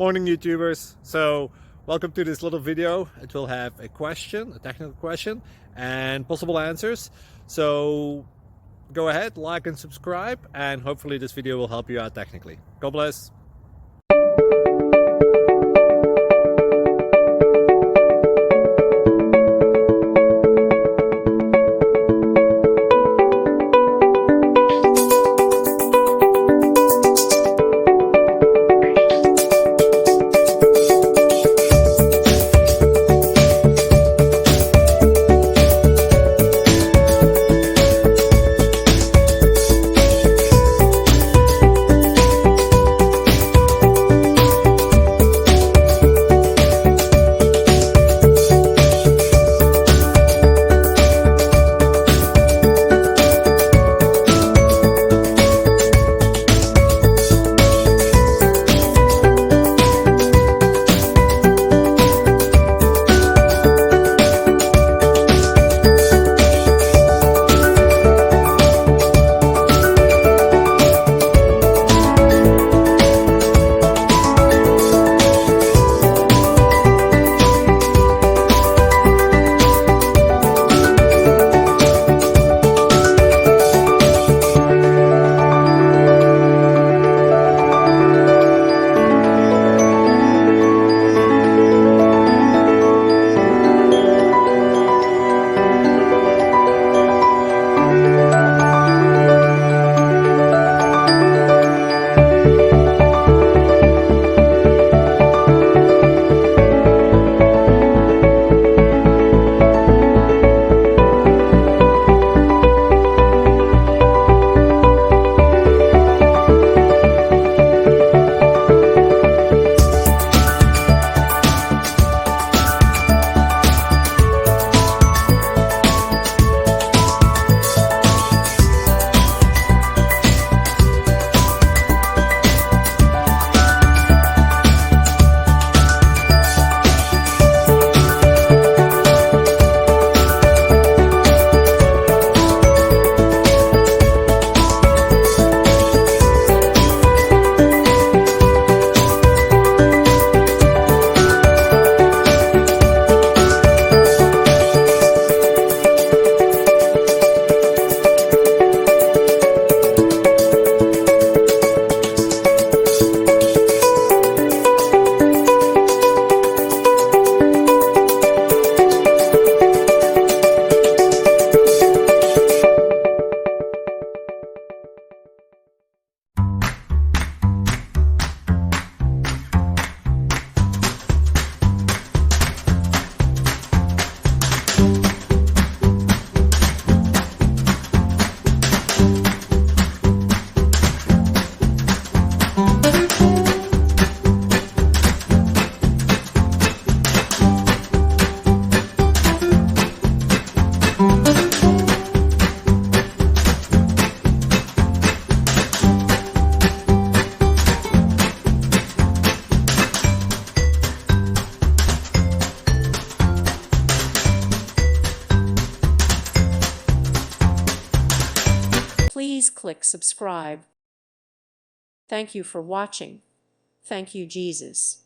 Morning YouTubers. So welcome to this little video. It will have a question, a technical question, and possible answers. So go ahead, like and subscribe, and hopefully this video will help you out technically. God bless. Please click subscribe. Thank you for watching. Thank you, Jesus.